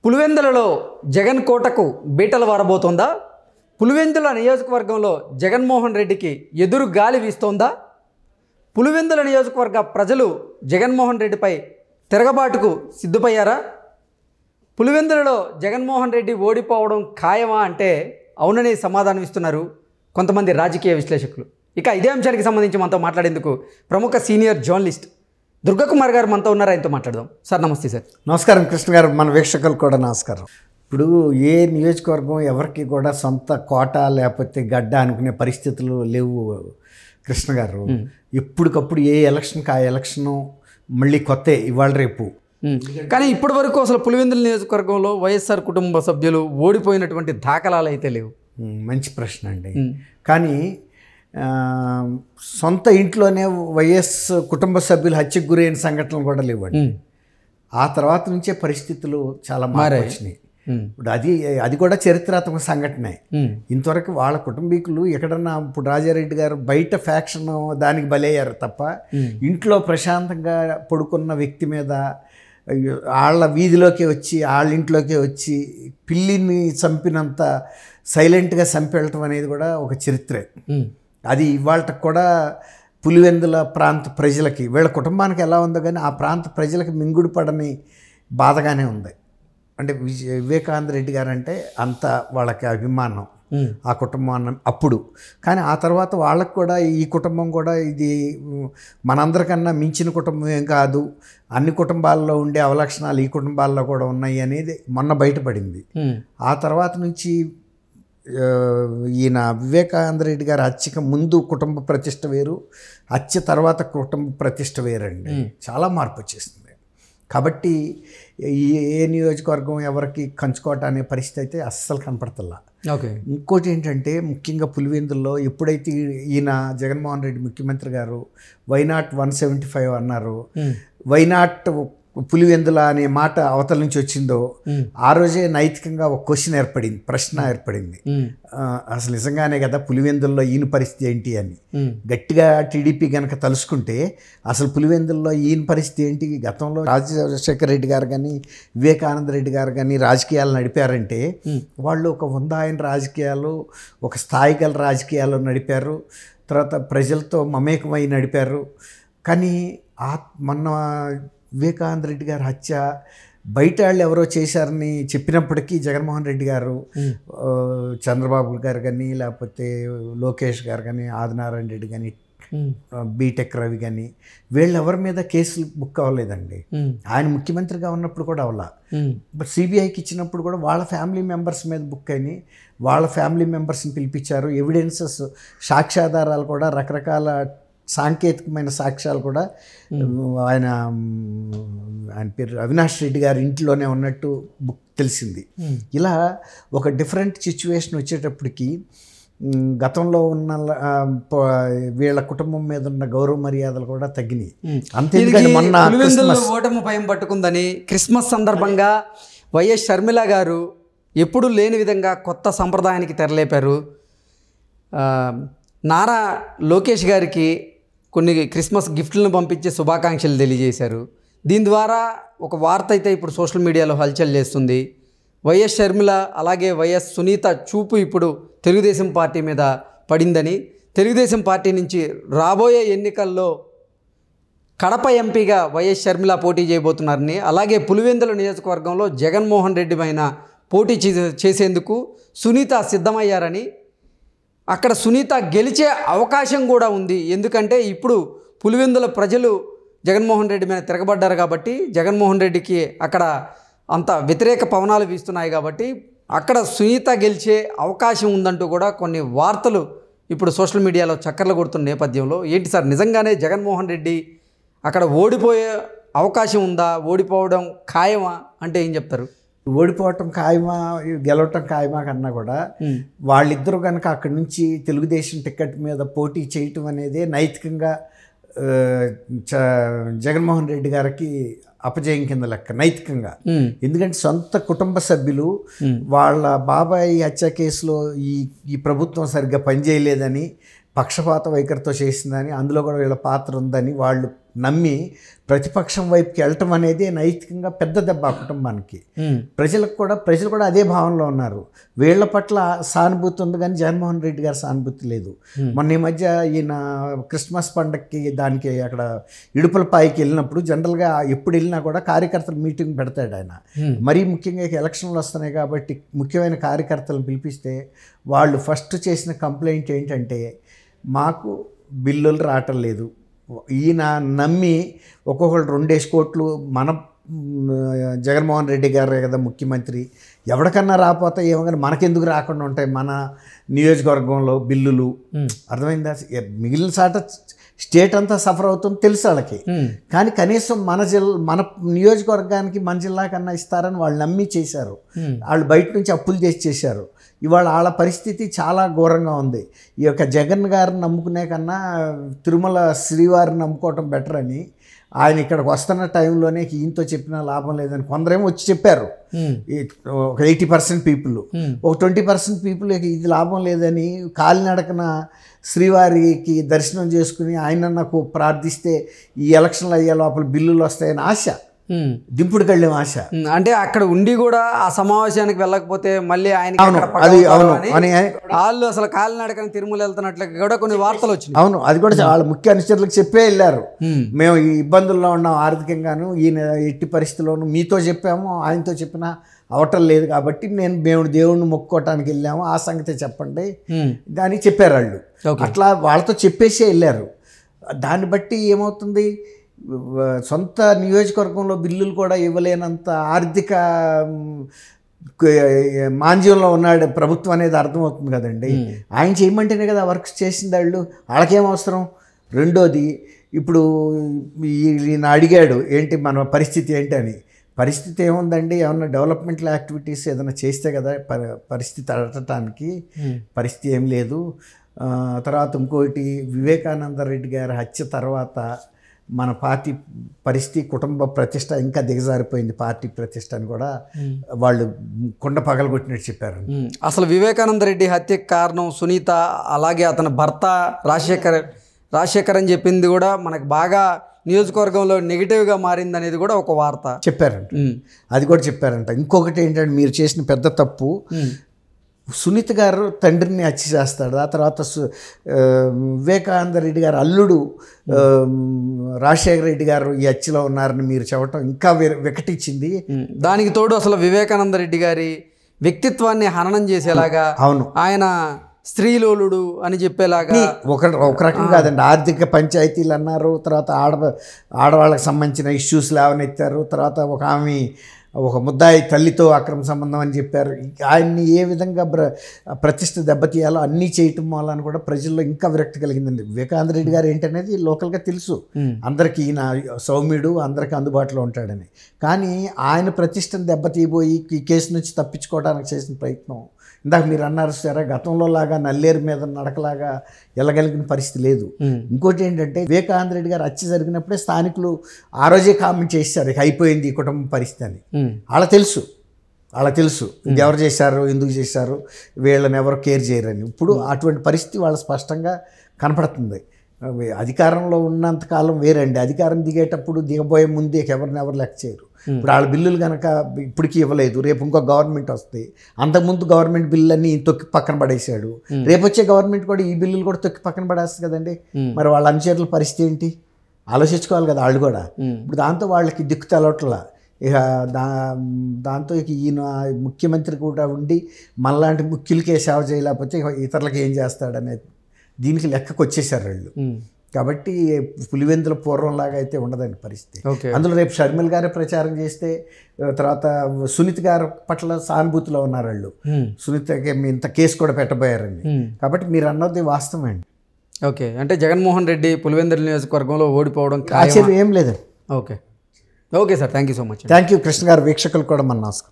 పులివెందులలో జగన్ కోటకు బీటలు వారబోతోందా? పులివెందుల నియోజకవర్గంలో జగన్మోహన్ రెడ్డికి ఎదురు గాలి వీస్తోందా? పులివెందుల నియోజకవర్గ ప్రజలు జగన్మోహన్ రెడ్డిపై తిరగబాటుకు సిద్ధమయ్యారా? పులివెందులలో జగన్మోహన్ రెడ్డి ఓడిపోవడం ఖాయమా అంటే అవునని సమాధానం ఇస్తున్నారు కొంతమంది రాజకీయ విశ్లేషకులు. ఇక ఇదే అంశానికి సంబంధించి మనతో మాట్లాడేందుకు ప్రముఖ సీనియర్ జర్నలిస్ట్ దుర్గాకుమార్ గారు మనతో ఉన్నారు. ఆయనతో మాట్లాడదాం. సార్ నమస్తే. సార్ నమస్కారం. కృష్ణ గారు, మన వీక్షకులు కూడా నమస్కారం. ఇప్పుడు ఏ నియోజకవర్గం ఎవరికి కూడా సొంత కోట లేకపోతే గడ్డ అనుకునే పరిస్థితులు లేవు కృష్ణ గారు. ఎప్పటికప్పుడు ఏ ఎలక్షన్కి ఆ ఎలక్షను మళ్ళీ కొత్త ఇవాళ రేపు. కానీ ఇప్పటి వరకు అసలు పులివెందుల నియోజకవర్గంలో వైఎస్ఆర్ కుటుంబ సభ్యులు ఓడిపోయినటువంటి దాఖలాలు అయితే లేవు. మంచి ప్రశ్న అండి. కానీ సొంత ఇంట్లోనే వైఎస్ కుటుంబ సభ్యులు హత్యకు గురైన సంఘటనలు కూడా లేవండి. ఆ తర్వాత నుంచే పరిస్థితులు చాలా మార్పు వచ్చినాయి. ఇప్పుడు అది కూడా చరిత్రాత్మక సంఘటనే. ఇంతవరకు వాళ్ళ కుటుంబీకులు ఎక్కడన్నా ఇప్పుడు రాజారెడ్డి గారు బయట ఫ్యాక్షన్ దానికి బలయ్యారు తప్ప ఇంట్లో ప్రశాంతంగా పడుకున్న వ్యక్తి మీద వాళ్ళ వీధిలోకి వచ్చి వాళ్ళ ఇంట్లోకి వచ్చి పిల్లిని చంపినంత సైలెంట్గా చంపెళ్ళటం అనేది కూడా ఒక చరిత్రే. అది ఇవాళ కూడా పులివెందుల ప్రాంత ప్రజలకి వీళ్ళ కుటుంబానికి ఎలా ఉందో కానీ ఆ ప్రాంత ప్రజలకి మింగుడు పడని బాధగానే ఉంది. అంటే వివేకానంద రెడ్డి గారు అంటే అంత వాళ్ళకి అభిమానం ఆ కుటుంబం అప్పుడు. కానీ ఆ తర్వాత వాళ్ళకు కూడా ఈ కుటుంబం కూడా ఇది మనందరికన్నా మించిన కుటుంబం ఏం కాదు, అన్ని కుటుంబాల్లో ఉండే అవలక్షణాలు ఈ కుటుంబాల్లో కూడా ఉన్నాయి అనేది మొన్న బయటపడింది. ఆ తర్వాత నుంచి ఈయన వివేకానంద రెడ్డి గారు హత్యకు ముందు కుటుంబ ప్రతిష్ట వేరు, హత్య తర్వాత కుటుంబ ప్రతిష్ట వేరండి. చాలా మార్పు వచ్చేసింది. కాబట్టి ఏ నియోజకవర్గం ఎవరికి కంచుకోట అనే పరిస్థితి అయితే అస్సలు కనపడతల్లా. ఇంకోటి ఏంటంటే ముఖ్యంగా పులివెందుల్లో ఎప్పుడైతే ఈయన జగన్మోహన్ రెడ్డి ముఖ్యమంత్రి గారు వైనాట్ 175 అన్నారు, వైనాట్ పులివెందుల అనే మాట అవతల నుంచి వచ్చిందో ఆ రోజే నైతికంగా ఒక క్వశ్చన్ ఏర్పడింది, ప్రశ్న ఏర్పడింది. అసలు నిజంగానే కదా పులివెందుల్లో ఈయన పరిస్థితి ఏంటి అని. గట్టిగా టీడీపీ కనుక తలుసుకుంటే అసలు పులివెందుల్లో ఈయన పరిస్థితి ఏంటి. గతంలో రాజశేఖర రెడ్డి గారు కానీ వివేకానంద రెడ్డి గారు కానీ రాజకీయాలు నడిపారంటే వాళ్ళు ఒక హుందాయిన రాజకీయాలు, ఒక స్థాయి గల రాజకీయాలు నడిపారు. తర్వాత ప్రజలతో మమేకమై నడిపారు. కానీ మొన్న వివేకానంద రెడ్డి గారి హత్య బయట వాళ్ళు ఎవరో చేశారని చెప్పినప్పటికీ జగన్మోహన్ రెడ్డి గారు, చంద్రబాబు గారు కానీ లేకపోతే లోకేష్ గారు కానీ ఆదినారాయణ రెడ్డి కానీ బీటెక్ రవి కానీ వీళ్ళెవరి మీద కేసులు బుక్ అవ్వలేదండి. ఆయన ముఖ్యమంత్రిగా ఉన్నప్పుడు కూడా అవలా. బట్ సిబిఐకి ఇచ్చినప్పుడు కూడా వాళ్ళ ఫ్యామిలీ మెంబర్స్ మీద బుక్ అయినాయి. వాళ్ళ ఫ్యామిలీ మెంబర్స్ని పిలిపించారు. ఎవిడెన్సెస్, సాక్ష్యాధారాలు కూడా రకరకాల సాంకేతికమైన సాక్ష్యాలు కూడా ఆయన పేరు అవినాష్ రెడ్డి గారి ఇంట్లోనే ఉన్నట్టు బుక్ తెలిసింది. ఇలా ఒక డిఫరెంట్ సిచ్యువేషన్ వచ్చేటప్పటికి గతంలో ఉన్న వీళ్ళ కుటుంబం మీద ఉన్న గౌరవ మర్యాదలు కూడా తగ్గినాయి. అంతేకాని మొన్న ఓటమి భయం పట్టుకుందని క్రిస్మస్ సందర్భంగా వైఎస్ షర్మిల గారు ఎప్పుడూ లేని విధంగా కొత్త సంప్రదాయానికి తెరలేపారు. నారా లోకేష్ గారికి కొన్ని క్రిస్మస్ గిఫ్ట్లను పంపించే శుభాకాంక్షలు తెలియజేశారు. దీని ద్వారా ఒక వార్త అయితే ఇప్పుడు సోషల్ మీడియాలో హల్చల్ చేస్తుంది. వైఎస్ షర్మిల అలాగే వైఎస్ సునీత చూపు ఇప్పుడు తెలుగుదేశం పార్టీ మీద పడిందని, తెలుగుదేశం పార్టీ నుంచి రాబోయే ఎన్నికల్లో కడప ఎంపీగా వైఎస్ షర్మిల పోటీ చేయబోతున్నారని, అలాగే పులివెందుల నియోజకవర్గంలో జగన్మోహన్ రెడ్డి పైన పోటీ చేసేందుకు సునీత సిద్ధమయ్యారని, అక్కడ సునీత గెలిచే అవకాశం కూడా ఉంది. ఎందుకంటే ఇప్పుడు పులివెందుల ప్రజలు జగన్మోహన్ రెడ్డి మీద తిరగబడ్డారు కాబట్టి, జగన్మోహన్ రెడ్డికి అక్కడ అంత వ్యతిరేక పవనాలు వీస్తున్నాయి కాబట్టి అక్కడ సునీత గెలిచే అవకాశం ఉందంటూ కూడా కొన్ని వార్తలు ఇప్పుడు సోషల్ మీడియాలో చక్కర్లు కొడుతున్న నేపథ్యంలో ఏంటి సార్, నిజంగానే జగన్మోహన్ రెడ్డి అక్కడ ఓడిపోయే అవకాశం ఉందా? ఓడిపోవడం ఖాయమా అంటే ఏం చెప్తారు? ఓడిపోవటం ఖాయమా గెలవటం ఖాయమా కన్నా కూడా వాళ్ళిద్దరూ కనుక అక్కడి నుంచి తెలుగుదేశం టికెట్ మీద పోటీ చేయటం అనేది నైతికంగా జగన్మోహన్ రెడ్డి గారికి అపజయం కింద లెక్క నైతికంగా. ఎందుకంటే సొంత కుటుంబ సభ్యులు వాళ్ళ బాబాయ్ హత్య కేసులో ఈ ప్రభుత్వం సరిగ్గా పనిచేయలేదని, పక్షపాత వైఖరితో చేసిందని, అందులో కూడా వీళ్ళ పాత్ర ఉందని వాళ్ళు నమ్మి ప్రతిపక్షం వైపుకి వెళ్ళటం అనేది నైతికంగా పెద్ద దెబ్బ ఆ కుటుంబానికి. ప్రజలు కూడా అదే భావనలో ఉన్నారు. వీళ్ళ పట్ల సానుభూతి ఉంది కానీ జగన్మోహన్ రెడ్డి గారి సానుభూతి లేదు. మొన్న ఈ మధ్య ఈయన క్రిస్మస్ పండగకి దానికి అక్కడ ఇడుపులపాయికి వెళ్ళినప్పుడు జనరల్గా ఎప్పుడు వెళ్ళినా కూడా కార్యకర్తల మీటింగ్ పెడతాడు ఆయన. మరీ ముఖ్యంగా ఎలక్షన్లు వస్తున్నాయి కాబట్టి ముఖ్యమైన కార్యకర్తలను పిలిపిస్తే వాళ్ళు ఫస్ట్ చేసిన కంప్లైంట్ ఏంటంటే మాకు బిల్లులు రావటం లేదు. ఈయన నమ్మి ఒక్కొక్కరు 2 కోట్లు మన జగన్మోహన్ రెడ్డి గారే కదా ముఖ్యమంత్రి, ఎవరికన్నా రాకపోతే ఏమో కానీ మనకెందుకు రాకుండా ఉంటాయి మన నియోజకవర్గంలో బిల్లులు, అర్థమైందా? మిగిలిన సాట స్టేట్ అంతా సఫర్ అవుతుంది తెలుసు వాళ్ళకి, కానీ కనీసం మన నియోజకవర్గానికి మన జిల్లా కన్నా ఇస్తారని వాళ్ళు నమ్మి చేశారు. వాళ్ళు బయట నుంచి అప్పులు చేశారు. ఇవాళ వాళ్ళ పరిస్థితి చాలా ఘోరంగా ఉంది. ఈ యొక్క జగన్ గారిని నమ్ముకునే కన్నా తిరుమల శ్రీవారిని నమ్ముకోవటం బెటర్ అని ఆయన ఇక్కడికి వస్తున్న టైంలోనే ఈయనతో చెప్పినా లాభం లేదని కొందరేమో వచ్చి చెప్పారు. ఒక 80% పీపుల్, ఒక 20% పీపుల్ ఇది లాభం లేదని కాలినడకన శ్రీవారికి దర్శనం చేసుకుని ఆయన నాకు ప్రార్థిస్తే ఈ ఎలక్షన్లు అయ్యే లోపల బిల్లులు వస్తాయని ఆశ, దింపుడుకి వెళ్ళే ఆశ. అంటే అక్కడ ఉండి కూడా ఆ సమావేశానికి వెళ్ళకపోతే మళ్ళీ ఆయన వాళ్ళు అసలు కాలినడకని తిరుమల వెళ్తున్నట్లు కూడా కొన్ని వార్తలు వచ్చినాయి. అవును, అది కూడా వాళ్ళ ముఖ్య అనుచరులకు చెప్పే వెళ్ళారు. మేము ఈ ఇబ్బందుల్లో ఉన్నాం ఆర్థికంగాను, ఈయన ఎట్టి పరిస్థితుల్లోనూ మీతో చెప్పాము, ఆయనతో చెప్పినా అవటం లేదు కాబట్టి మేము దేవుణ్ణి మొక్కుకోవటానికి వెళ్ళాము, ఆ సంగతి చెప్పండి అని చెప్పారు వాళ్ళు. అట్లా వాళ్ళతో చెప్పేసే వెళ్ళారు. దాన్ని బట్టి ఏమవుతుంది, సొంత నియోజకవర్గంలో బిల్లులు కూడా ఇవ్వలేనంత ఆర్థిక మాంద్యంలో ఉన్నాడు ప్రభుత్వం అనేది అర్థమవుతుంది కదండి. ఆయన చేయమంటేనే కదా వర్క్స్ చేసింది వాళ్ళకేం అవసరం. రెండోది, ఇప్పుడు ఈయన అడిగాడు ఏంటి మన పరిస్థితి ఏంటి అని. పరిస్థితి ఏముందండి, ఏమన్నా డెవలప్మెంటల్ యాక్టివిటీస్ ఏదైనా చేస్తే కదా పరిస్థితి అడగటానికి, పరిస్థితి ఏం లేదు. తర్వాత ఇంకోటి, వివేకానంద రెడ్డి గారి హత్య తర్వాత మన పార్టీ పరిస్థితి, కుటుంబ ప్రతిష్ట ఇంకా దిగజారిపోయింది, పార్టీ ప్రతిష్ట అని కూడా వాళ్ళు కొండ పగలగొట్టినట్టు చెప్పారు. అసలు వివేకానంద రెడ్డి హత్యకు కారణం సునీత, అలాగే అతని భర్త రాజశేఖర్ అని చెప్పింది కూడా మనకు బాగా నియోజకవర్గంలో నెగిటివ్గా మారింది అనేది కూడా ఒక వార్త చెప్పారంట. అది కూడా చెప్పారంట. ఇంకొకటి ఏంటంటే మీరు చేసిన పెద్ద తప్పు, సునీత గారు తండ్రిని హత్య చేస్తాడు, ఆ తర్వాత వివేకానంద రెడ్డి గారు అల్లుడు రాజశేఖర రెడ్డి గారు ఈ హత్యలో ఉన్నారని మీరు చెప్పడం ఇంకా వికటించింది. దానికి తోడు అసలు వివేకానంద రెడ్డి గారి వ్యక్తిత్వాన్ని హననం చేసేలాగా, అవును, ఆయన స్త్రీలోలుడు అని చెప్పేలాగా ఒక రకం కాదండి. ఆర్థిక పంచాయతీలు అన్నారు, తర్వాత ఆడవాళ్ళకి సంబంధించిన ఇష్యూస్ లేవనెత్తారు, తర్వాత ఒక ముద్దాయి తల్లితో అక్రమ సంబంధం అని చెప్పారు. ఆయన్ని ఏ విధంగా ప్రతిష్ట దెబ్బతీయాలో అన్నీ చేయటం వల్ల కూడా ప్రజల్లో ఇంకా విరక్తి కలిగిందండి. వివేకానంద రెడ్డి గారు ఏంటనేది లోకల్గా తెలుసు అందరికీ, ఈయన సౌమ్యుడు, అందరికీ అందుబాటులో ఉంటాడని. కానీ ఆయన ప్రతిష్టను దెబ్బతీయబోయి ఈ కేసు నుంచి తప్పించుకోవడానికి చేసిన ప్రయత్నం, ఇందాక మీరు అన్నారు సరే, గతంలో లాగా నల్లేరు మీద నడకలాగా వెళ్ళగలిగిన పరిస్థితి లేదు. ఇంకోటి ఏంటంటే, వివేకానంద రెడ్డి గారు హత్య జరిగినప్పుడే స్థానికులు ఆ రోజే కామెంట్ చేశారు ఇక అయిపోయింది ఈ కుటుంబ పరిస్థితి అని. వాళ్ళకి తెలుసు ఎవరు చేశారు, ఎందుకు చేశారు, వీళ్ళని ఎవరు కేర్ చేయరని. ఇప్పుడు అటువంటి పరిస్థితి వాళ్ళ స్పష్టంగా కనపడుతుంది. అధికారంలో ఉన్నంతకాలం వేరండి, అధికారం దిగేటప్పుడు దిగబోయే ముందే ఎవరు లెక్క చేయరు. ఇప్పుడు వాళ్ళ బిల్లులు కనుక ఇప్పటికీ ఇవ్వలేదు, రేపు ఇంకో గవర్నమెంట్ వస్తాయి, అంతకుముందు గవర్నమెంట్ బిల్లులన్నీ తొక్కి పక్కన పడేశాడు, రేపు వచ్చే గవర్నమెంట్ కూడా ఈ బిల్లులు కూడా తొక్కి పక్కన పడేస్తుంది కదండి. మరి వాళ్ళ అనుచరుల పరిస్థితి ఏంటి ఆలోచించుకోవాలి కదా వాళ్ళు కూడా. ఇప్పుడు దాంతో వాళ్ళకి దిక్కు తెలవట్లా. ఇక దాంతో ఇక ఈయన ముఖ్యమంత్రి కూడా ఉండి మనలాంటి ముఖ్యులకే సేవ చేయలేకపోతే ఇతరులకి ఏం చేస్తాడనేది దీనికి లెక్కకు వచ్చేసారు వాళ్ళు. కాబట్టి పులివెందుల పూర్వంలాగా అయితే ఉండదండి పరిస్థితి. అందులో రేపు షర్మిల గారే ప్రచారం చేస్తే, తర్వాత సునీత గారి పట్ల సానుభూతిలో ఉన్నారు వాళ్ళు. సునీతకి ఇంత కేసు కూడా పెట్టబోయారండి. కాబట్టి మీరు అన్నది వాస్తవమే అండి. ఓకే, అంటే జగన్మోహన్ రెడ్డి పులివెందుల నియోజకవర్గంలో ఓడిపోవడం ఆశ్చర్యం ఏం లేదండి. Okay sir, thank you so much. Thank you Krishna గారు. వీక్షకులు కూడా మన నమస్కారం.